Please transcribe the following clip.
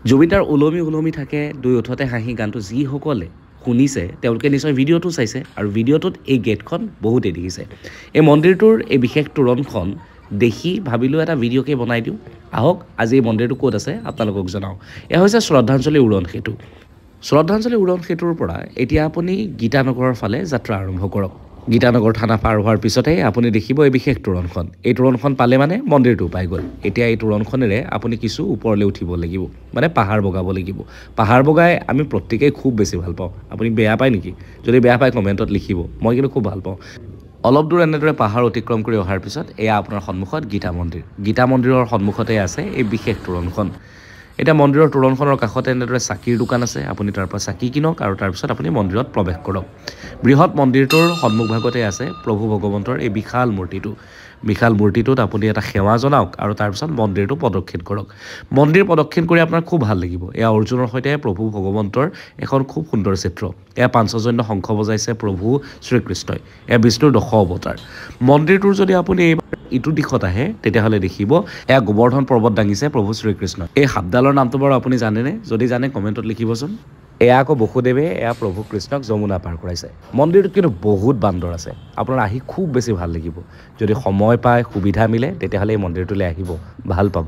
জুবিনদাৰ ওলমি থাকে দুই ওঠতে হাঁহি গানটো যিসকলে শুনিছে তেওঁলোকে নিশ্চয় ভিডিঅ'টো চাইছে আৰু ভিডিঅ'টোত এই গেটখন বহুতেই দেখিছে এই মন্দিৰটোৰ এই বিশেষ তোৰণখন দেখি ভাবিলোঁ এটা ভিডিঅ'কে বনাই দিওঁ আহক আজি এই মন্দিৰটো ক'ত আছে আপোনালোকক জনাওঁ এয়া হৈছে শ্ৰদ্ধাঞ্জলি উৰণ সেতু শ্ৰদ্ধাঞ্জলি উৰণ সেতুৰ পৰা এতিয়া আপুনি গীতানগৰৰ ফালে যাত্ৰা আৰম্ভ কৰক গীতানগৰ থানা পাৰ হোৱাৰ পিছতে আপুনি দেখিব এই বিশেষ তোৰণখন এই তোৰণখন পালে মানে মন্দিৰটো পাই গ'ল এতিয়া এই তোৰণখনেৰে আপুনি কিছু ওপৰলৈ উঠিব লাগিব মানে পাহাৰ বগাব লাগিব পাহাৰ বগাই আমি প্ৰত্যেকেই খুব বেছি ভাল পাওঁ আপুনি বেয়া পায় নেকি যদি বেয়া পায় কমেণ্টত লিখিব মই কিন্তু খুব ভাল পাওঁ অলপ দূৰ এনেদৰে পাহাৰ অতিক্ৰম কৰি অহাৰ পিছত এয়া আপোনাৰ সন্মুখত গীতা মন্দিৰৰ সন্মুখতে আছে এই বিশেষ তোৰণখন এটা মন্দিৰৰ তোৰণখনৰ কাষতে এনেদৰে চাকিৰ দোকান আছে আপুনি তাৰ পৰা চাকি কিনক আৰু তাৰ পিছত আপুনি মন্দিৰত প্ৰৱেশ কৰক বৃহৎ মন্দিৰটোৰ সন্মুখভাগতে আছে প্ৰভু ভগৱন্তৰ এই বিশাল মূৰ্তিটোত আপুনি এটা সেৱা জনাওক আৰু তাৰ পিছত মন্দিৰটো প্ৰদক্ষিণ কৰক মন্দিৰ প্ৰদক্ষিণ কৰি আপোনাৰ খুব ভাল লাগিব এয়া অৰ্জুনৰ সৈতে প্ৰভু ভগৱন্তৰ এখন খুব সুন্দৰ চিত্ৰ এয়া পাঞ্চজন্য শংখ বজাইছে প্ৰভু শ্ৰীকৃষ্ণই এয়া বিষ্ণুৰ দশ অৱতাৰ মন্দিৰটোৰ যদি আপুনি ইটো দিশত আহে তেতিয়াহ'লে দেখিব এয়া গোবৰ্ধন পৰ্বত দাঙিছে প্ৰভু শ্ৰীকৃষ্ণ এই সাপডালৰ নামটো বাৰু আপুনি জানেনে যদি জানে কমেণ্টত লিখিবচোন এয়া আকৌ বসুদেৱে এয়া প্ৰভু কৃষ্ণক যমুনা পাৰ কৰাইছে মন্দিৰটোত কিন্তু বহুত বান্দৰ আছে আপোনাৰ আহি খুব বেছি ভাল লাগিব যদি সময় পায় সুবিধা মিলে তেতিয়াহ'লে এই মন্দিৰটোলৈ আহিব ভাল পাব